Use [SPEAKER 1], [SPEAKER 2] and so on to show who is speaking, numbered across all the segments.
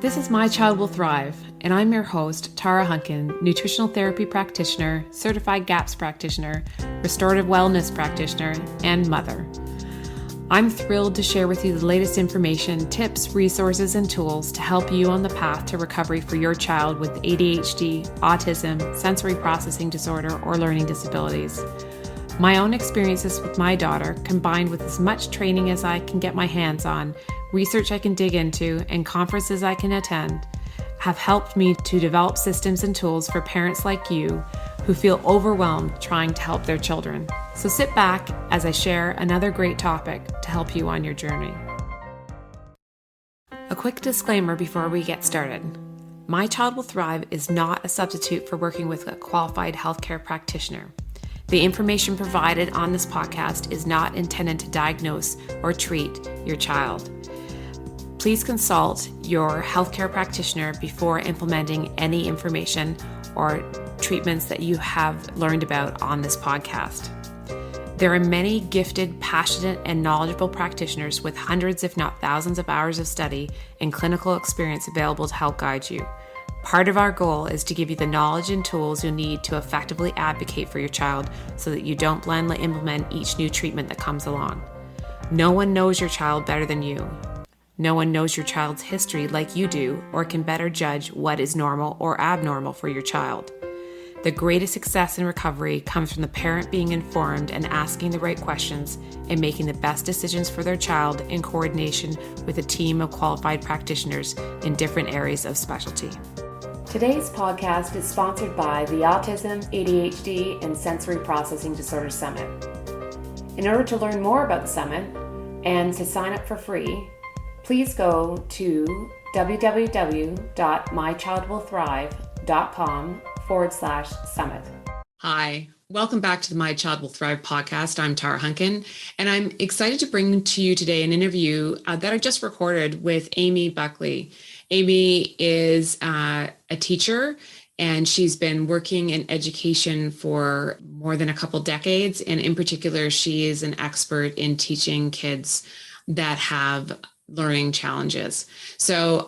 [SPEAKER 1] This is My Child Will Thrive, and I'm your host, Tara Hunkin, nutritional therapy practitioner, certified GAPS practitioner, restorative wellness practitioner, and mother. I'm thrilled to share with you the latest information, tips, resources, and tools to help you on the path to recovery for your child with ADHD, autism, sensory processing disorder, or learning disabilities. My own experiences with my daughter, combined with as much training as I can get my hands on, research I can dig into, and conferences I can attend, have helped me to develop systems and tools for parents like you who feel overwhelmed trying to help their children. So sit back as I share another great topic to help you on your journey. A quick disclaimer before we get started. My Child Will Thrive is not a substitute for working with a qualified healthcare practitioner. The information provided on this podcast is not intended to diagnose or treat your child. Please consult your healthcare practitioner before implementing any information or treatments that you have learned about on this podcast. There are many gifted, passionate, and knowledgeable practitioners with hundreds, if not thousands, of hours of study and clinical experience available to help guide you. Part of our goal is to give you the knowledge and tools you need to effectively advocate for your child so that you don't blindly implement each new treatment that comes along. No one knows your child better than you. No one knows your child's history like you do or can better judge what is normal or abnormal for your child. The greatest success in recovery comes from the parent being informed and asking the right questions and making the best decisions for their child in coordination with a team of qualified practitioners in different areas of specialty. Today's podcast is sponsored by the Autism, ADHD, and Sensory Processing Disorder Summit. In order to learn more about the summit and to sign up for free, please go to www.mychildwillthrive.com/summit. Hi, welcome back to the My Child Will Thrive podcast. I'm Tara Hunkin, and I'm excited to bring to you today an interview that I just recorded with Aimee Buckley. Aimee is a teacher, and she's been working in education for more than a couple decades. And in particular, she is an expert in teaching kids that have learning challenges. So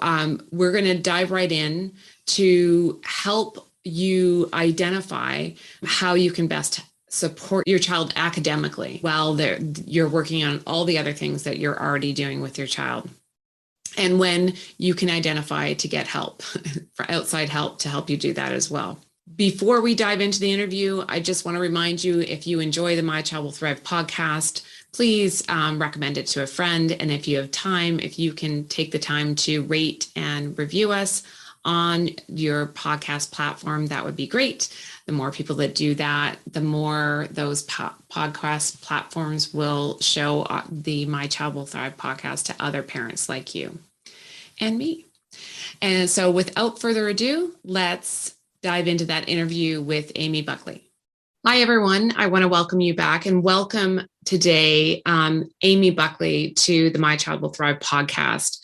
[SPEAKER 1] we're going to dive right in to help you identify how you can best support your child academically while you're working on all the other things that you're already doing with your child. And when you can identify to get help, for outside help to help you do that as well. Before we dive into the interview, I just want to remind you, if you enjoy the My Child Will Thrive podcast, please recommend it to a friend. And if you have time, if you can take the time to rate and review us on your podcast platform, that would be great. The more people that do that, the more those podcast platforms will show the My Child Will Thrive podcast to other parents like you and me. And so without further ado, let's dive into that interview with Aimee Buckley. Hi, everyone. I want to welcome you back and welcome today Aimee Buckley to the My Child Will Thrive podcast.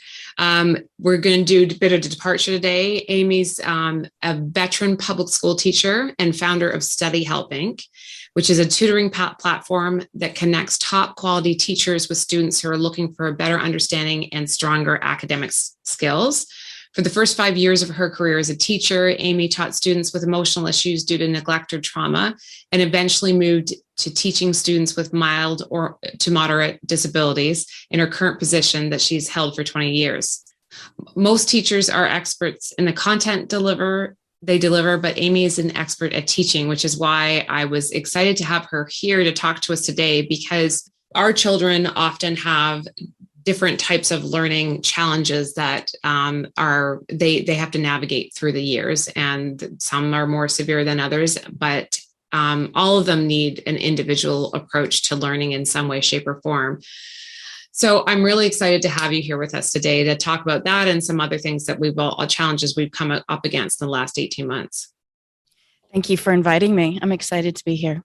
[SPEAKER 1] We're going to do a bit of a departure today. Aimee's a veteran public school teacher and founder of Study Help Inc., which is a tutoring platform that connects top quality teachers with students who are looking for a better understanding and stronger academic skills. For the first 5 years of her career as a teacher, Aimee taught students with emotional issues due to neglect or trauma, and eventually moved to teaching students with mild or to moderate disabilities in her current position that she's held for 20 years. Most teachers are experts in the content they deliver, but Aimee is an expert at teaching, which is why I was excited to have her here to talk to us today, because our children often have different types of learning challenges that they have to navigate through the years, and some are more severe than others, but all of them need an individual approach to learning in some way, shape, or form. So I'm really excited to have you here with us today to talk about that and some other things that challenges we've come up against in the last 18 months.
[SPEAKER 2] Thank you for inviting me. I'm excited to be here.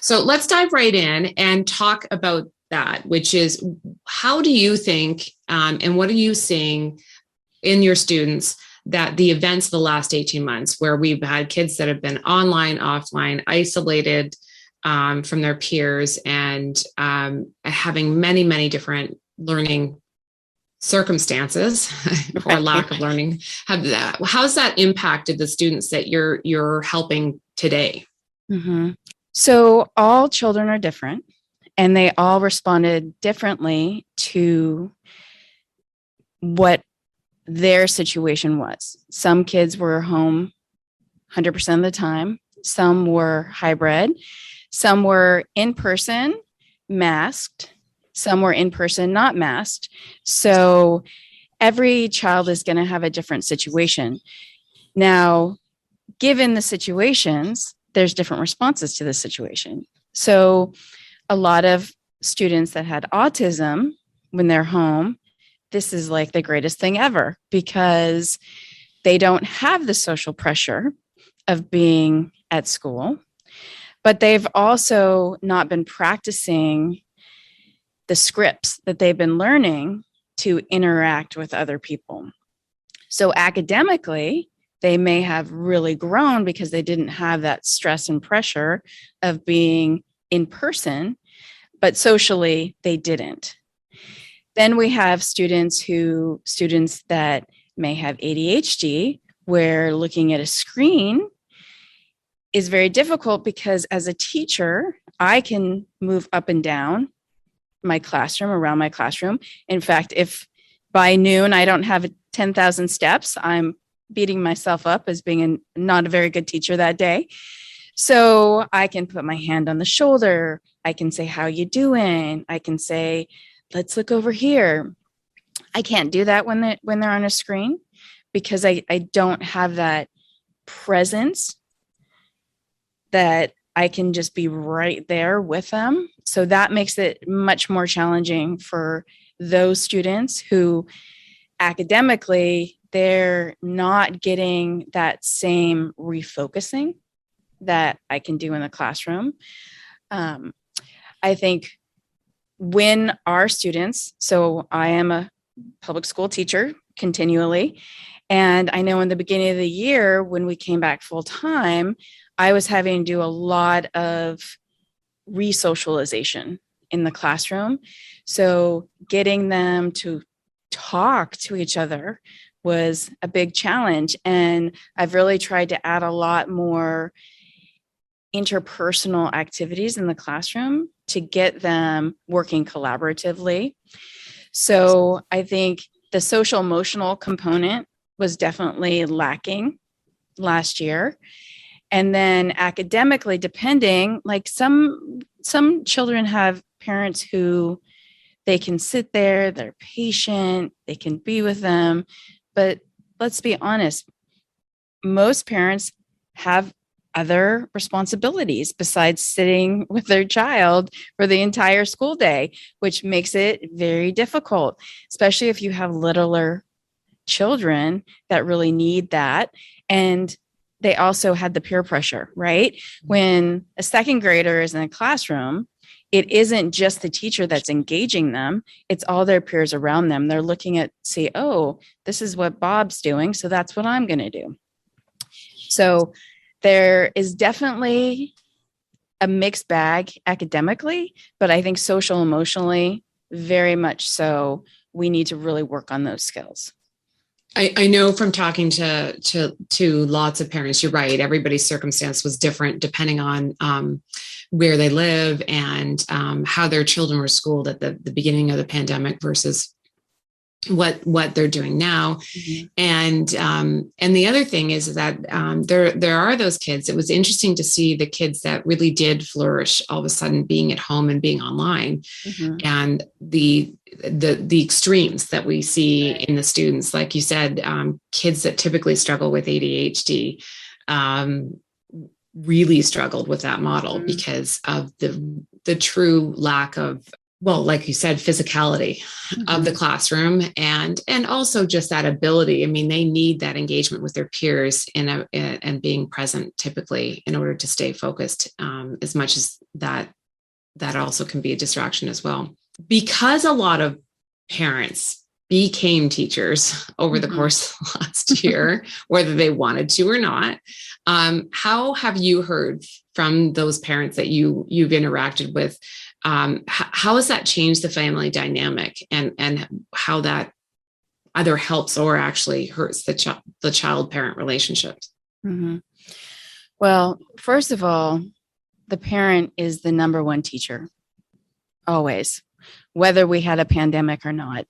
[SPEAKER 1] So let's dive right in and talk about that, which is, how do you think and what are you seeing in your students that the events of the last 18 months, where we've had kids that have been online, offline, isolated from their peers, and having many, many different learning circumstances or lack of learning, how's that impacted the students that you're helping today?
[SPEAKER 2] Mm-hmm. So all children are different, and they all responded differently to what their situation was. Some kids were home 100% of the time. Some were hybrid. Some were in person, masked. Some were in person, not masked. So every child is going to have a different situation. Now, given the situations, there's different responses to the situation. So a lot of students that had autism when they're home, this is like the greatest thing ever because they don't have the social pressure of being at school, but they've also not been practicing the scripts that they've been learning to interact with other people. So academically, they may have really grown because they didn't have that stress and pressure of being in person, but socially they didn't. Then we have students that may have ADHD, where looking at a screen is very difficult because as a teacher, I can move up and down my classroom, around my classroom. In fact, if by noon I don't have 10,000 steps, I'm beating myself up as being not a very good teacher that day. So I can put my hand on the shoulder. I can say, how you doing? I can say, let's look over here. I can't do that when they're on a screen because I don't have that presence that I can just be right there with them. So that makes it much more challenging for those students who academically, they're not getting that same refocusing that I can do in the classroom. I think when our students, so I am a public school teacher continually, and I know in the beginning of the year when we came back full time, I was having to do a lot of re-socialization in the classroom. So getting them to talk to each other was a big challenge. And I've really tried to add a lot more interpersonal activities in the classroom to get them working collaboratively. So I think the social emotional component was definitely lacking last year. And then academically, depending, like some children have parents who they can sit there, they're patient, they can be with them. But let's be honest, most parents have other responsibilities besides sitting with their child for the entire school day, which makes it very difficult, especially if you have littler children that really need that. And they also had the peer pressure, right? When a second grader is in a classroom, it isn't just the teacher that's engaging them. It's all their peers around them. They're looking at, see, oh, this is what Bob's doing, so that's what I'm going to do. So there is definitely a mixed bag academically, but I think social emotionally, very much so, we need to really work on those skills.
[SPEAKER 1] I know from talking to lots of parents, you're right. Everybody's circumstance was different depending on where they live and how their children were schooled at the beginning of the pandemic versus what they're doing now. Mm-hmm. And the other thing is that there are those kids. It was interesting to see the kids that really did flourish all of a sudden being at home and being online. Mm-hmm. And the extremes that we see in the students, like you said, kids that typically struggle with ADHD really struggled with that model mm-hmm. because of the true lack of, well, like you said, physicality mm-hmm. of the classroom and also just that ability. I mean, they need that engagement with their peers and being present typically in order to stay focused, as much as that also can be a distraction as well. Because a lot of parents became teachers over the course of last year, whether they wanted to or not, how have you heard from those parents that you've interacted with? How has that changed the family dynamic and how that either helps or actually hurts the child-parent relationships?
[SPEAKER 2] Mm-hmm. Well, first of all, the parent is the number one teacher, always, whether we had a pandemic or not.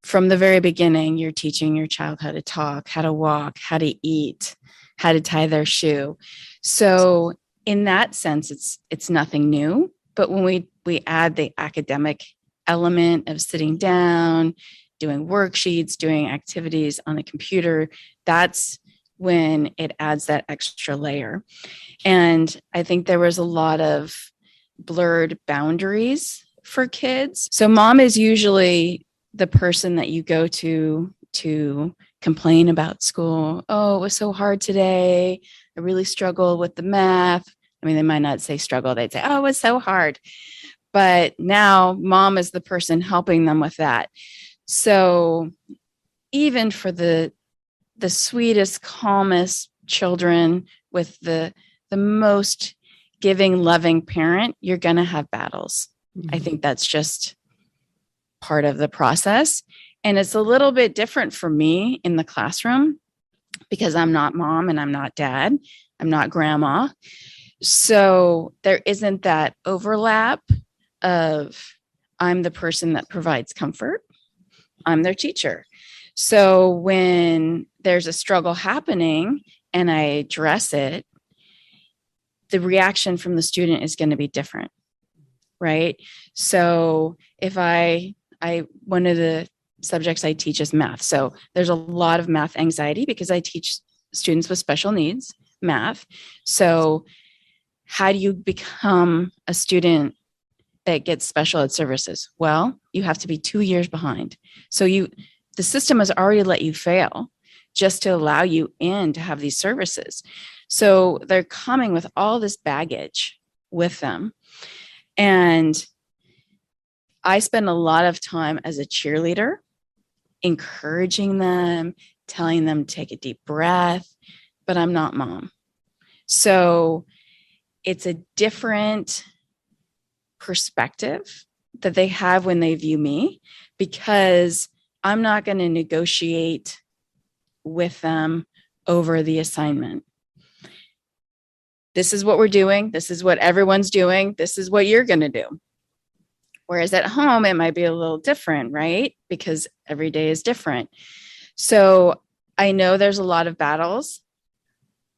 [SPEAKER 2] From the very beginning, you're teaching your child how to talk, how to walk, how to eat, how to tie their shoe. So in that sense, it's nothing new. But when we add the academic element of sitting down, doing worksheets, doing activities on the computer, that's when it adds that extra layer. And I think there was a lot of blurred boundaries for kids. So mom is usually the person that you go to complain about school. Oh, it was so hard today. I really struggled with the math. I mean, they might not say struggle. They'd say, oh, it was so hard. But now mom is the person helping them with that. So even for the sweetest, calmest children with the most giving, loving parent, you're going to have battles. Mm-hmm. I think that's just part of the process. And it's a little bit different for me in the classroom because I'm not mom and I'm not dad. I'm not grandma. So there isn't that overlap of I'm the person that provides comfort. I'm their teacher. So when there's a struggle happening and I address it, the reaction from the student is going to be different, right? So if one of the subjects I teach is math. So there's a lot of math anxiety because I teach students with special needs math. So how do you become a student that gets special ed services? Well, you have to be 2 years behind. So the system has already let you fail just to allow you in to have these services. So they're coming with all this baggage with them. And I spend a lot of time as a cheerleader, encouraging them, telling them to take a deep breath, but I'm not mom. So it's a different perspective that they have when they view me, because I'm not going to negotiate with them over the assignment. This is what we're doing. This is what everyone's doing. This is what you're going to do. Whereas at home, it might be a little different, right? Because every day is different. So I know there's a lot of battles.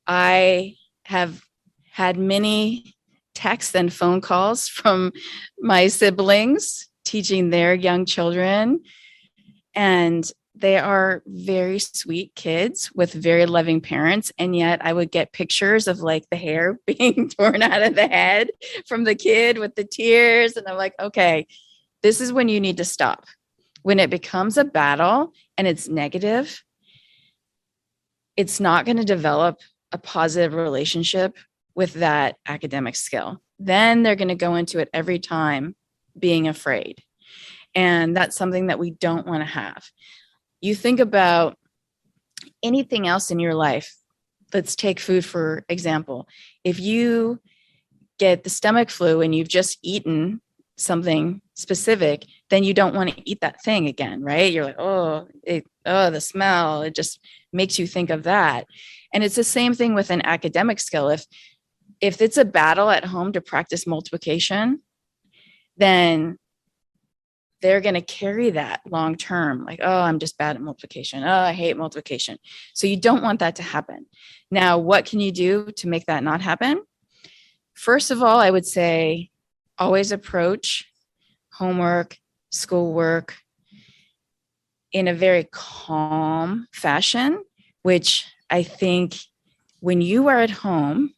[SPEAKER 2] I have had many texts and phone calls from my siblings teaching their young children. And they are very sweet kids with very loving parents. And yet I would get pictures of like the hair being torn out of the head from the kid with the tears. And I'm like, okay, this is when you need to stop. When it becomes a battle and it's negative, it's not going to develop a positive relationship with that academic skill. Then they're going to go into it every time being afraid. And that's something that we don't want to have. You think about anything else in your life. Let's take food, for example. If you get the stomach flu and you've just eaten something specific, then you don't want to eat that thing again, right? You're like, the smell, it just makes you think of that. And it's the same thing with an academic skill. If it's a battle at home to practice multiplication, then they're going to carry that long term. Like, oh, I'm just bad at multiplication. Oh, I hate multiplication. So you don't want that to happen. Now, what can you do to make that not happen? First of all, I would say always approach homework, schoolwork in a very calm fashion, which I think when you are at home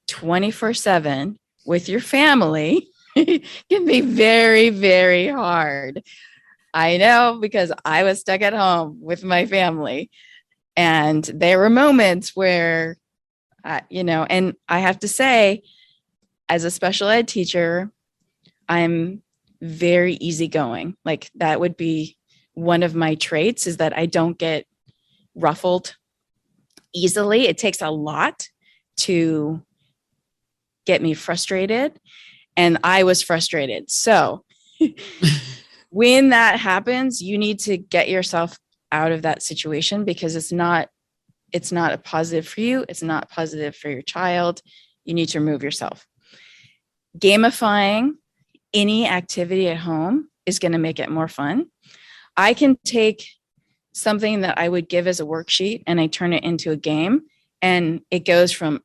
[SPEAKER 2] 24/7 with your family, can be very, very hard. I know, because I was stuck at home with my family. And there were moments where, and I have to say, as a special ed teacher, I'm very easygoing. Like that would be one of my traits, is that I don't get ruffled easily. It takes a lot to get me frustrated. And I was frustrated. So when that happens, you need to get yourself out of that situation, because it's not a positive for you. It's not positive for your child. You need to remove yourself. Gamifying any activity at home is going to make it more fun. I can take something that I would give as a worksheet and I turn it into a game, and it goes from,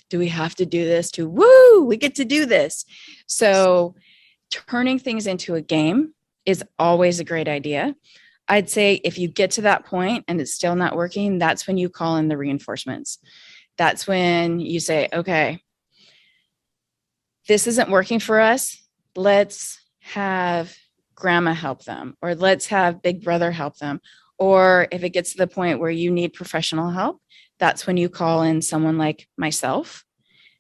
[SPEAKER 2] do we have to do this, to, woo, we get to do this. So turning things into a game is always a great idea. I'd say if you get to that point and it's still not working, that's when you call in the reinforcements. That's when you say, okay, this isn't working for us. Let's have grandma help them, or let's have big brother help them. Or if it gets to the point where you need professional help, that's when you call in someone like myself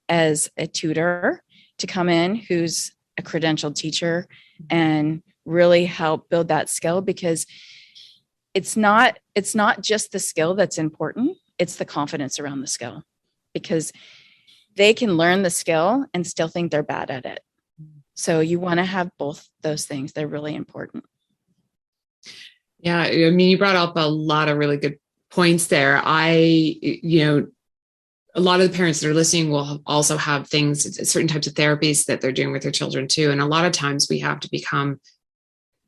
[SPEAKER 2] as a tutor to come in, who's a credentialed teacher, and really help build that skill, because it's not just the skill that's important, it's the confidence around the skill, because they can learn the skill and still think they're bad at it. So you want to have both those things. They're really important.
[SPEAKER 1] Yeah, I mean, you brought up a lot of really good points there. A lot of the parents that are listening will also have certain types of therapies that they're doing with their children too. And a lot of times we have to become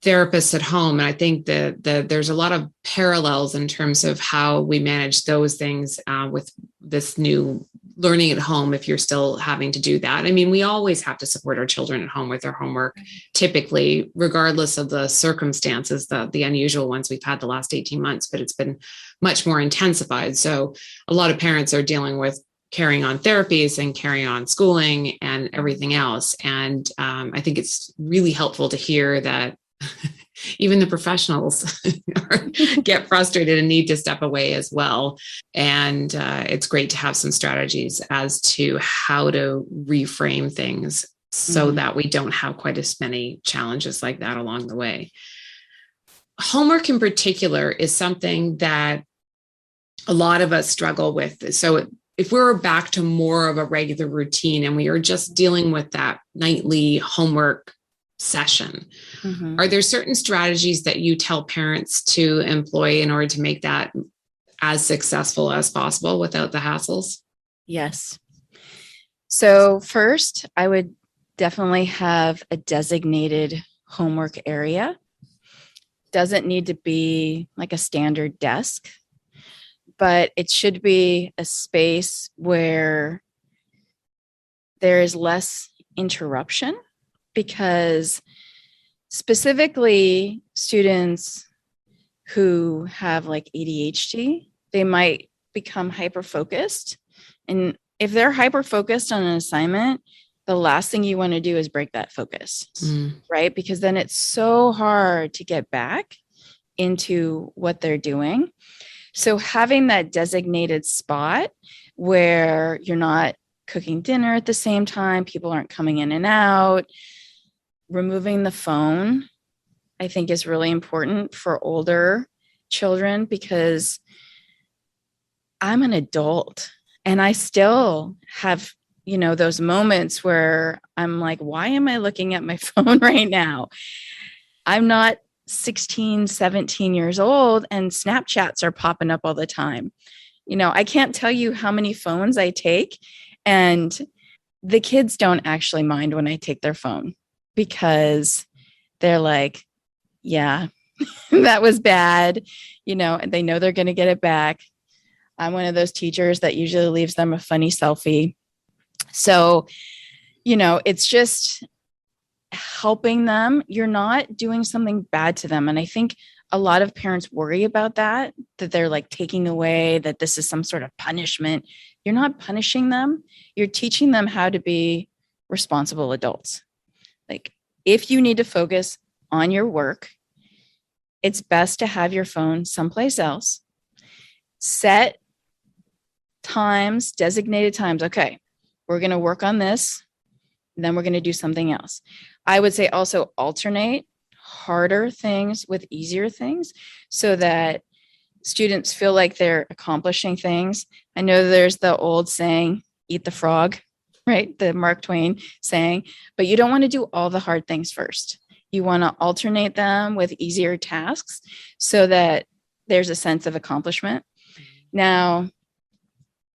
[SPEAKER 1] therapists at home. And I think that there's a lot of parallels in terms of how we manage those things with this new learning at home, if you're still having to do that. I mean, we always have to support our children at home with their homework, typically, regardless of the circumstances, the unusual ones we've had the last 18 months, but it's been much more intensified. So a lot of parents are dealing with carrying on therapies and carrying on schooling and everything else. And I think it's really helpful to hear that even the professionals get frustrated and need to step away as well. And it's great to have some strategies as to how to reframe things so that we don't have quite as many challenges like that along the way. Homework in particular is something that a lot of us struggle with. So if we're back to more of a regular routine and we are just dealing with that nightly homework session, are there certain strategies that you tell parents to employ in order to make that as successful as possible without the hassles?
[SPEAKER 2] Yes. So first, I would definitely have a designated homework area. Doesn't need to be like a standard desk, but it should be a space where there is less interruption, because specifically students who have like ADHD, they might become hyper-focused. And if they're hyper-focused on an assignment, the last thing you want to do is break that focus, right? Because then it's so hard to get back into what they're doing. So having that designated spot where you're not cooking dinner at the same time, people aren't coming in and out, removing the phone, I think, is really important for older children, because I'm an adult and I still have, those moments where I'm like, why am I looking at my phone right now? I'm not 16, 17 years old and Snapchats are popping up all the time. I can't tell you how many phones I take, and the kids don't actually mind when I take their phone, because they're like, yeah, that was bad, and they know they're going to get it back. I'm one of those teachers that usually leaves them a funny selfie. So, it's just helping them. You're not doing something bad to them. And I think a lot of parents worry about that they're like taking away, that this is some sort of punishment. You're not punishing them. You're teaching them how to be responsible adults. Like, if you need to focus on your work, it's best to have your phone someplace else. Set times, designated times. Okay, we're going to work on this, and then we're going to do something else. I would say also alternate harder things with easier things, so that students feel like they're accomplishing things. I know there's the old saying, eat the frog, right? The Mark Twain saying, but you don't want to do all the hard things first. You want to alternate them with easier tasks so that there's a sense of accomplishment. Now,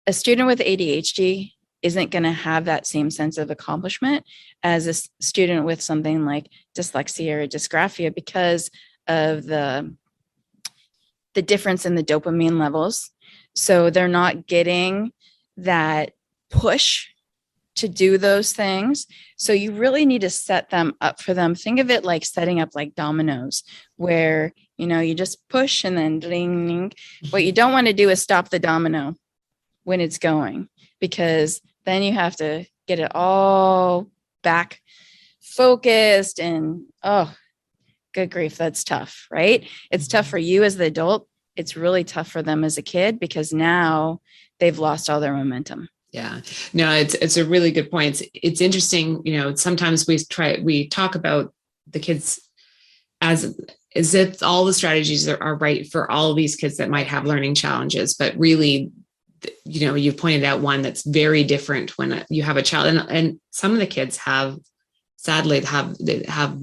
[SPEAKER 2] a student with ADHD isn't going to have that same sense of accomplishment as a student with something like dyslexia or dysgraphia because of the difference in the dopamine levels. So they're not getting that push to do those things. So you really need to set them up for them. Think of it like setting up like dominoes where, you just push and then ding, ding. What you don't want to do is stop the domino when it's going, because then you have to get it all back focused and, oh, good grief, that's tough, right? It's tough for you as the adult. It's really tough for them as a kid because now they've lost all their momentum.
[SPEAKER 1] Yeah, no, it's a really good point. It's interesting. Sometimes we talk about the kids as if all the strategies are right for all of these kids that might have learning challenges, but really, you've pointed out one that's very different when you have a child, and some of the kids sadly have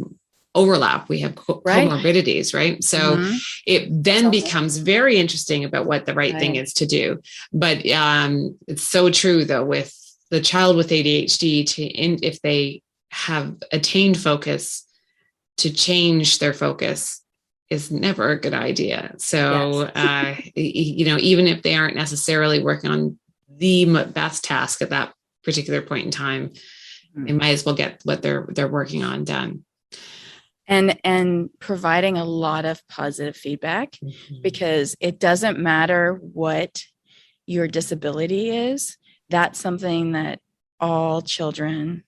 [SPEAKER 1] overlap. We have comorbidities, right? So it then becomes very interesting about what the right thing is to do. But it's so true though, with the child with ADHD, if they have attained focus, to change their focus is never a good idea. So, even if they aren't necessarily working on the best task at that particular point in time, they might as well get what they're working on done.
[SPEAKER 2] And providing a lot of positive feedback, because it doesn't matter what your disability is. That's something that all children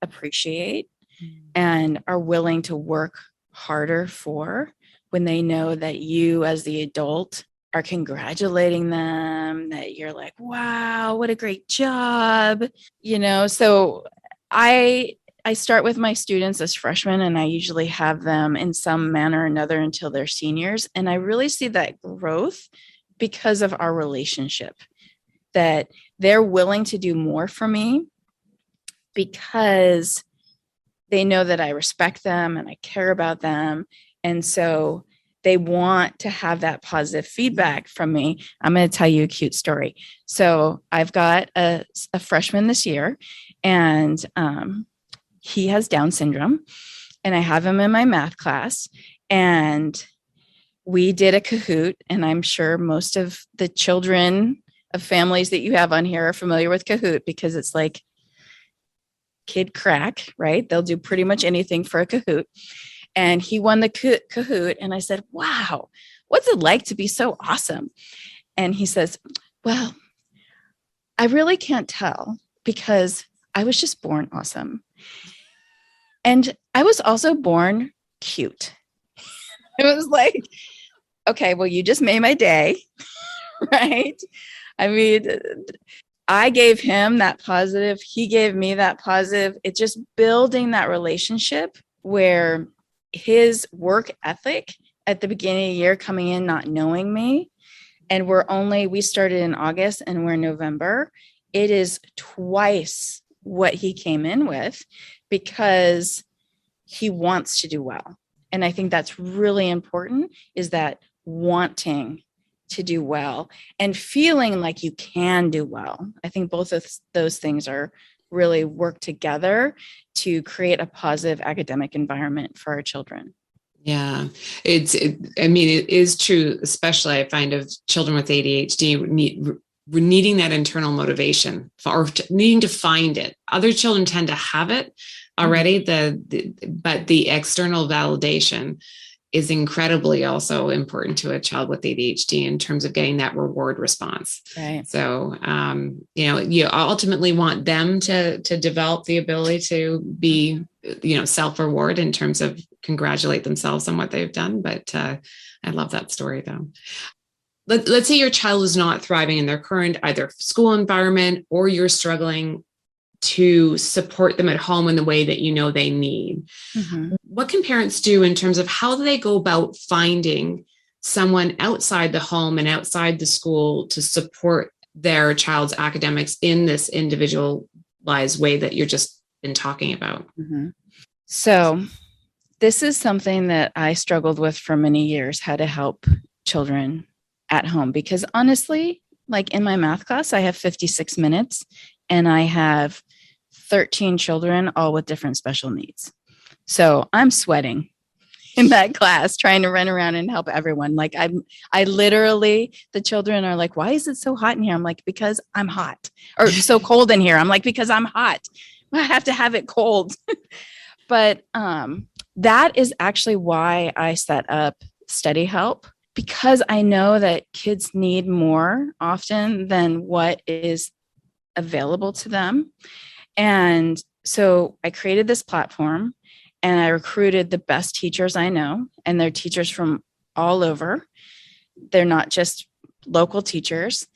[SPEAKER 2] appreciate and are willing to work harder for when they know that you as the adult are congratulating them, that you're like, wow, what a great job. So I start with my students as freshmen, and I usually have them in some manner or another until they're seniors. And I really see that growth because of our relationship, that they're willing to do more for me because they know that I respect them and I care about them. And so they want to have that positive feedback from me. I'm going to tell you a cute story. So I've got a freshman this year, and he has Down syndrome, and I have him in my math class, and we did a Kahoot. And I'm sure most of the children of families that you have on here are familiar with Kahoot, because it's like kid crack, right? They'll do pretty much anything for a Kahoot. And he won the Kahoot. And I said, wow, what's it like to be so awesome? And he says, well, I really can't tell because I was just born awesome. And I was also born cute. It was like, okay, well, you just made my day, right? I mean, I gave him that positive. He gave me that positive. It's just building that relationship where his work ethic at the beginning of the year, coming in, not knowing me, and we started in August and we're in November. It is twice what he came in with because he wants to do well. And I think that's really important, is that wanting to do well and feeling like you can do well. I think both of those things are really work together to create a positive academic environment for our children.
[SPEAKER 1] Yeah, it is true, especially I find of children with ADHD needing that internal motivation or needing to find it. Other children tend to have it already, but the external validation is incredibly also important to a child with ADHD in terms of getting that reward response.
[SPEAKER 2] Right.
[SPEAKER 1] So, you ultimately want them to develop the ability to be, self-reward in terms of congratulate themselves on what they've done. But I love that story though. Let's say your child is not thriving in their current either school environment, or you're struggling to support them at home in the way that they need. Mm-hmm. What can parents do in terms of how do they go about finding someone outside the home and outside the school to support their child's academics in this individualized way that you're just been talking about?
[SPEAKER 2] Mm-hmm. So this is something that I struggled with for many years, how to help children at home, because honestly, like in my math class, I have 56 minutes and I have 13 children, all with different special needs. So I'm sweating in that class trying to run around and help everyone. Like I literally, the children are like, why is it so hot in here? I'm like, because I'm hot. Or so cold in here. I'm like, because I'm hot. I have to have it cold. But that is actually why I set up Study Help, because I know that kids need more often than what is available to them. And so I created this platform and I recruited the best teachers I know, and they're teachers from all over. They're not just local teachers,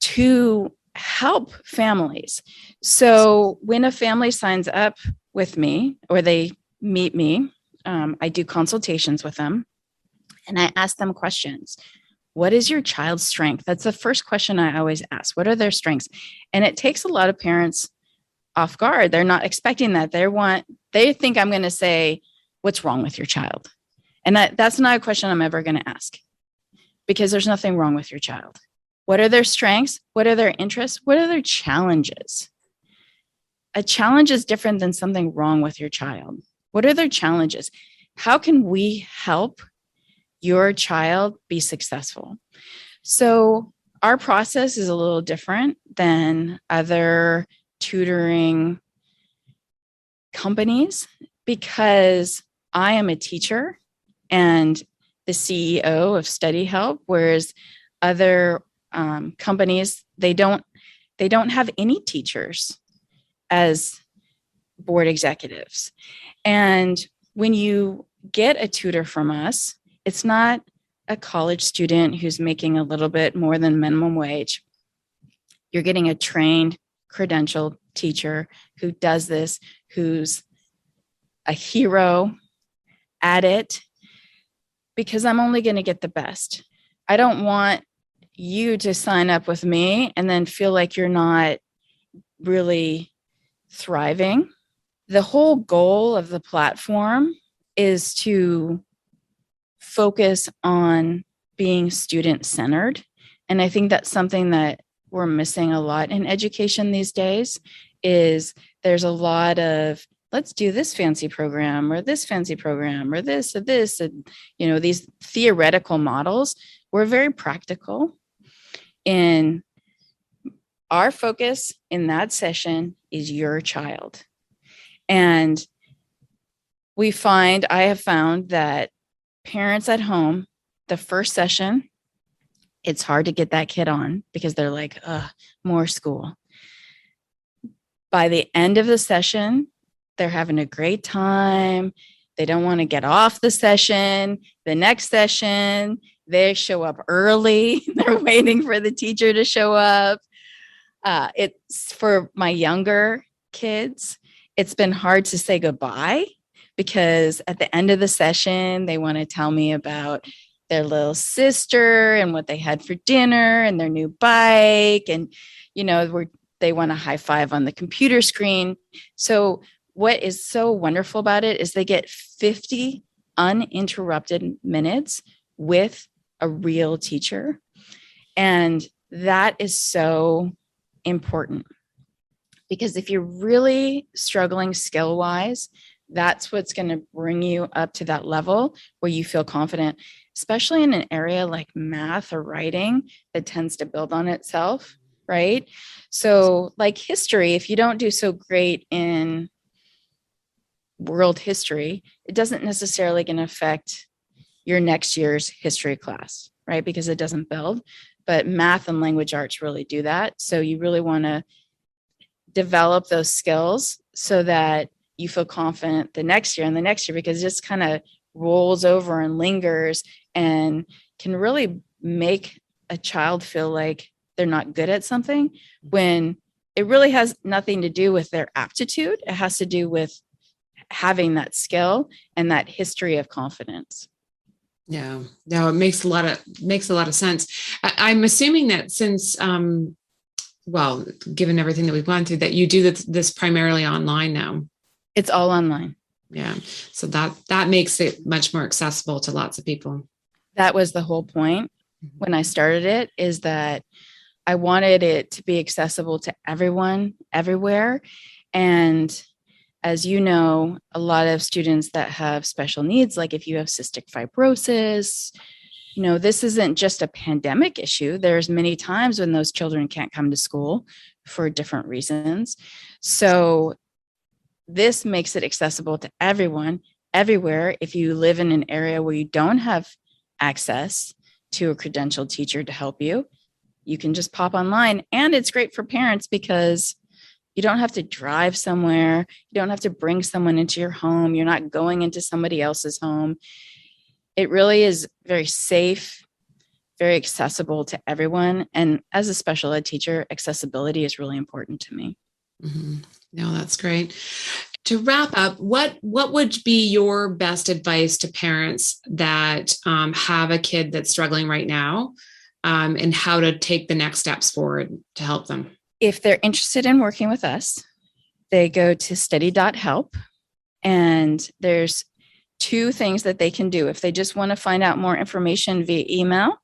[SPEAKER 2] to help families. So when a family signs up with me or they meet me, I do consultations with them and I ask them questions. What is your child's strength? That's the first question I always ask. What are their strengths? And it takes a lot of parents off guard. They're not expecting that. They think I'm going to say, what's wrong with your child? And that's not a question I'm ever going to ask, because there's nothing wrong with your child. What are their strengths? What are their interests? What are their challenges? A challenge is different than something wrong with your child. What are their challenges? How can we help your child be successful? So our process is a little different than other tutoring companies, because I am a teacher and the CEO of Study Help, whereas other companies, they don't have any teachers as board executives. And when you get a tutor from us, it's not a college student who's making a little bit more than minimum wage. You're getting a trained, credentialed teacher who does this, who's a hero at it, because I'm only going to get the best. I don't want you to sign up with me and then feel like you're not really thriving. The whole goal of the platform is to focus on being student-centered. And I think that's something that we're missing a lot in education these days. Is there's a lot of, let's do this fancy program or this fancy program or this, and these theoretical models. We're very practical. In our focus in that session is your child. And I have found that parents at home, the first session, it's hard to get that kid on because they're like, more school. By the end of the session, they're having a great time. They don't want to get off the session. The next session, they show up early. They're waiting for the teacher to show up. It's for my younger kids, it's been hard to say goodbye, because at the end of the session, they want to tell me about their little sister and what they had for dinner and their new bike. And, they want a high five on the computer screen. So what is so wonderful about it is they get 50 uninterrupted minutes with a real teacher. And that is so important, because if you're really struggling skill-wise, that's what's going to bring you up to that level where you feel confident, especially in an area like math or writing that tends to build on itself, right? So like history, if you don't do so great in world history, it doesn't necessarily going to affect your next year's history class, right? Because it doesn't build. But math and language arts really do that. So you really want to develop those skills so that you feel confident the next year and the next year, because it just kind of rolls over and lingers and can really make a child feel like they're not good at something, when it really has nothing to do with their aptitude. It has to do with having that skill and that history of confidence.
[SPEAKER 1] Yeah, no, it makes a lot of sense. I'm assuming that since, given everything that we've gone through, that you do this primarily online now.
[SPEAKER 2] It's all online.
[SPEAKER 1] Yeah. So that makes it much more accessible to lots of people.
[SPEAKER 2] That was the whole point when I started it, is that I wanted it to be accessible to everyone, everywhere. And as you know, a lot of students that have special needs, like if you have cystic fibrosis, this isn't just a pandemic issue. There's many times when those children can't come to school for different reasons. So this makes it accessible to everyone, everywhere. If you live in an area where you don't have access to a credentialed teacher to help you, you can just pop online. And it's great for parents because you don't have to drive somewhere. You don't have to bring someone into your home. You're not going into somebody else's home. It really is very safe, very accessible to everyone. And as a special ed teacher, accessibility is really important to me.
[SPEAKER 1] Mm-hmm. No, that's great. To wrap up, what would be your best advice to parents that have a kid that's struggling right now, and how to take the next steps forward to help them?
[SPEAKER 2] If they're interested in working with us, they go to steady.help, and there's 2 things that they can do. If they just want to find out more information via email,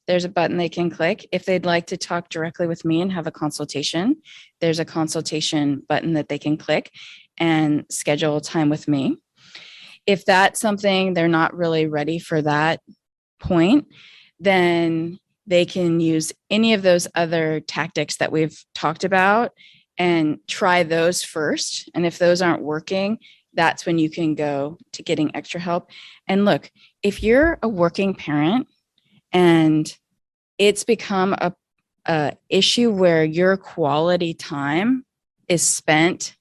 [SPEAKER 2] there's a button they can click. If they'd like to talk directly with me and have a consultation, there's a consultation button that they can click and schedule time with me. If that's something they're not really ready for that point, then they can use any of those other tactics that we've talked about and try those first. And if those aren't working, that's when you can go to getting extra help. And look, if you're a working parent and it's become a issue where your quality time is spent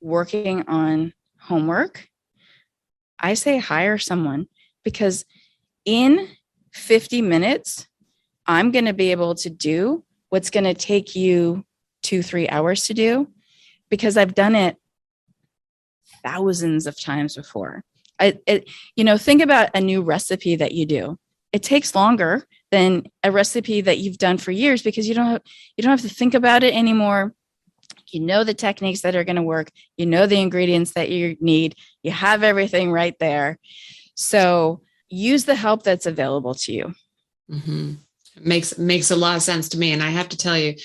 [SPEAKER 2] working on homework, I say hire someone, because in 50 minutes, I'm going to be able to do what's going to take you 2-3 hours to do, because I've done it thousands of times before. Think about a new recipe that you do. It takes longer than a recipe that you've done for years, because you don't have to think about it anymore. You know the techniques that are going to work. You know the ingredients that you need. You have everything right there. So use the help that's available to you.
[SPEAKER 1] Mm-hmm. It makes a lot of sense to me. And I have to tell you,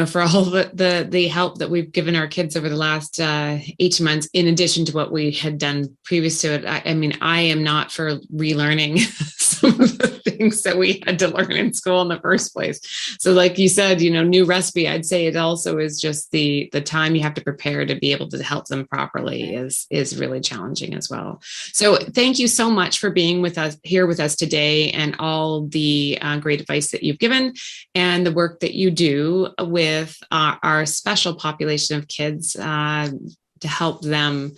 [SPEAKER 1] for all the help that we've given our kids over the last 18 months, in addition to what we had done previous to it, I am not for relearning some of the things that we had to learn in school in the first place. So like you said, new recipe, I'd say it also is just the time you have to prepare to be able to help them properly is really challenging as well. So thank you so much for being with us today, and all the great advice that you've given and the work that you do with our special population of kids to help them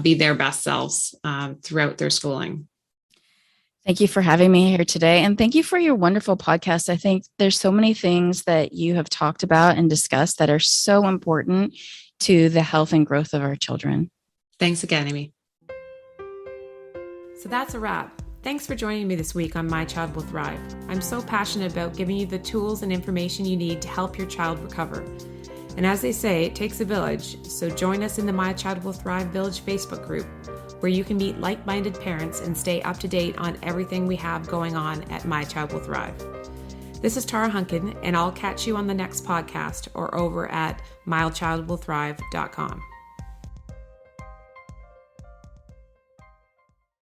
[SPEAKER 1] be their best selves throughout their schooling.
[SPEAKER 2] Thank you for having me here today. And thank you for your wonderful podcast. I think there's so many things that you have talked about and discussed that are so important to the health and growth of our children.
[SPEAKER 1] Thanks again, Aimee. So that's a wrap. Thanks for joining me this week on My Child Will Thrive. I'm so passionate about giving you the tools and information you need to help your child recover. And as they say, it takes a village, so join us in the My Child Will Thrive Village Facebook group, where you can meet like-minded parents and stay up to date on everything we have going on at My Child Will Thrive. This is Tara Hunkin, and I'll catch you on the next podcast or over at mychildwillthrive.com.